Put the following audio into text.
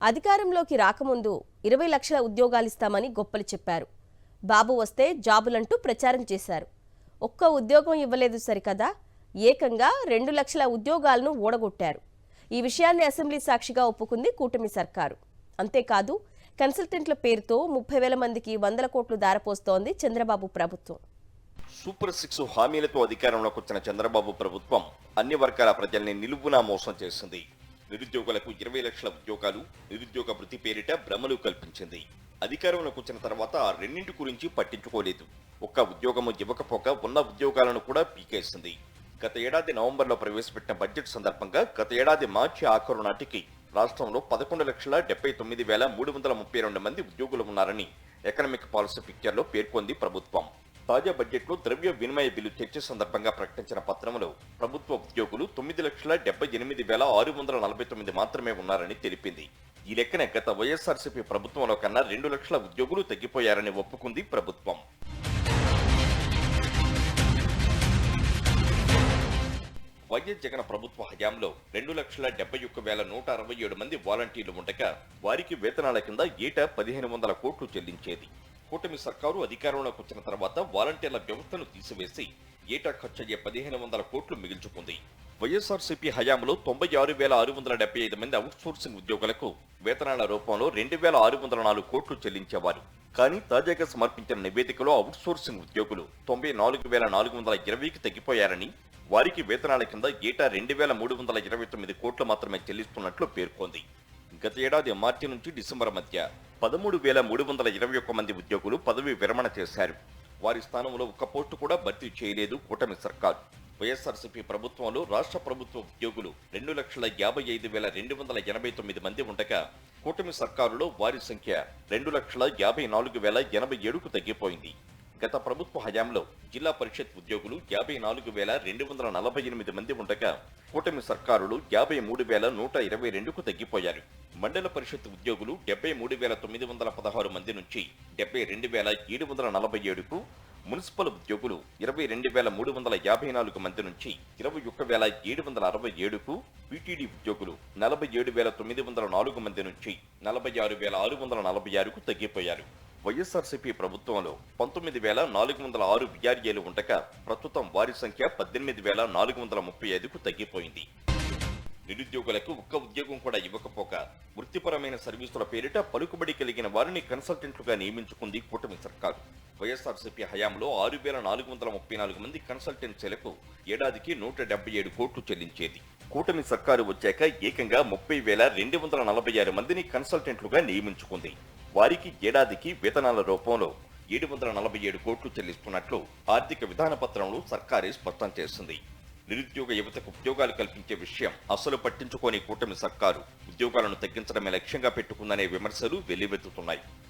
అధికారంలోకి రాకముందు 20 లక్షల ఉద్యోగాలిస్తామని గొప్పలు చెప్పారు. బాబు వస్తే జాబులంటూ ప్రచారం చేశారు. ఒక్క ఉద్యోగం ఇవ్వలేదు సరికదా, ఏకంగా 2 లక్షల ఉద్యోగాలను ఓడగొట్టారు. ఈ విషయాన్ని అసెంబ్లీ సాక్షిగా ఒప్పుకుంది కూటమి సర్కారు. అంతేకాదు, కన్సల్టెంట్ల పేరుతో 30,000 మందికి 100 కోట్లు దారపోస్తోంది చంద్రబాబు ప్రభుత్వం. సూపర్ 6 హామీలతో అధికారంలోకి వచ్చిన చంద్రబాబు ప్రభుత్వం అన్ని వర్గాల ప్రజల్ని నిలువునా మోసం చేసింది. నిరుద్యోగులకు 20 లక్షల ఉద్యోగాలు, నిరుద్యోగ వృత్తి పేరిట భ్రమలు కల్పించింది. అధికారంలోకి వచ్చిన తర్వాత ఆ రెండింటి గురించి పట్టించుకోలేదు. ఒక్క ఉద్యోగము ఇవ్వకపోక ఉన్న ఉద్యోగాలను కూడా పీకేసింది. గత ఏడాది నవంబర్లో ప్రవేశపెట్టిన బడ్జెట్ సందర్భంగా గత ఏడాది మార్చి ఆఖరు నాటికి రాష్ట్రంలో 11,79,332 మంది ఉద్యోగులు ఉన్నారని ఎకనామిక్ పాలసీ పిక్చర్లో పేర్కొంది ప్రభుత్వం. తాజా బడ్జెట్లో ద్రవ్య వినిమయ బిల్లు చర్చ సందర్భంగా ప్రకటించిన పత్రంలో ప్రభుత్వ ఉద్యోగులు 9,78,649 మాత్రమే ఉన్నారని తెలిపింది. ఈ లెక్కన గత వైఎస్ఆర్సీపీ ప్రభుత్వంలో కన్నా 2 లక్షల ఉద్యోగులు తగ్గిపోయారని ఒప్పుకుంది ప్రభుత్వం. వైఎస్ జగన్ ప్రభుత్వ హయాంలో 2,71,167 మంది వాలంటీర్లు ఉండగా వారికి వేతనాల కింద ఏటా 1,500 కోట్లు చెల్లించేది. కూటమి సర్కారు అధికారంలోకి వచ్చిన తర్వాత వాలంటీర్ల వ్యవస్థను తీసివేసి ఏటా ఖర్చయ్యే 1,500 కోట్లు మిగిల్చుకుంది. వైఎస్ఆర్సీపీ హయాంలో 96,675 మంది అవుట్సోర్సింగ్ ఉద్యోగులకు వేతనాల రూపంలో 2,604 కోట్లు చెల్లించేవారు. కానీ తాజాగా సమర్పించిన నివేదికలో అవుట్సోర్సింగ్ ఉద్యోగులు 94,420కి తగ్గిపోయారని, వారికి వేతనాల కింద ఏటా 2,329 కోట్లు మాత్రమే చెల్లిస్తున్నట్లు పేర్కొంది. గత ఏడాది మార్చి నుంచి డిసెంబర్ మధ్య 13,321 మంది ఉద్యోగులు పదవి విరమణ చేశారు. వారి స్థానంలో ఒక్క పోస్టు కూడా భర్తీ చేయలేదు కూటమి సర్కారు. వైఎస్ఆర్సీపీ ప్రభుత్వంలో రాష్ట్ర ప్రభుత్వ ఉద్యోగులు 2,55,289 మంది ఉండగా కూటమి సర్కారులో వారి సంఖ్య 2,54,087కు తగ్గిపోయింది. గత ప్రభుత్వ హయాంలో జిల్లా పరిషత్ ఉద్యోగులు 54,248 మంది ఉండగా కూటమి సర్కారులు 53,122కు తగ్గిపోయారు. మండల పరిషత్ ఉద్యోగులు 73,916 మంది నుంచి 72,747కు, మున్సిపల్ ఉద్యోగులు 22,354 మంది నుంచి 21,767కు, పీటీడీ ఉద్యోగులు 47,904 మంది నుంచి 46,646కు తగ్గిపోయారు. వైఎస్ఆర్సీపీ ప్రభుత్వంలో 19,406 విఆర్ఏలు ఉండగా ప్రస్తుతం వారి సంఖ్య 18,435కు తగ్గిపోయింది. నిరుద్యోగులకు ఒక్క ఉద్యోగం కూడా ఇవ్వకపోక వృత్తిపరమైన సర్వీసుల పేరిట పలుకుబడి కలిగిన వారిని కన్సల్టెంట్లుగా నియమించుకుంది కూటమి సర్కారు. వైఎస్ఆర్సీపీ హయాంలో 6,434 మంది కన్సల్టెన్సీలకు ఏడాదికి 177 కోట్లు చెల్లించేది. కూటమి సర్కారు వచ్చాక ఏకంగా 30,246 మందిని కన్సల్టెంట్లుగా నియమించుకుంది. వారికి ఏడాదికి వేతనాల రూపంలో 747 కోట్లు చెల్లిస్తున్నట్లు ఆర్థిక విధాన పత్రంలో సర్కారే స్పష్టం చేసింది. నిరుద్యోగ యువతకు ఉద్యోగాలు కల్పించే విషయం అసలు పట్టించుకోని కూటమి సర్కారు ఉద్యోగాలను తగ్గించడమే లక్ష్యంగా పెట్టుకుందనే విమర్శలు వెల్లువెత్తుతున్నాయి.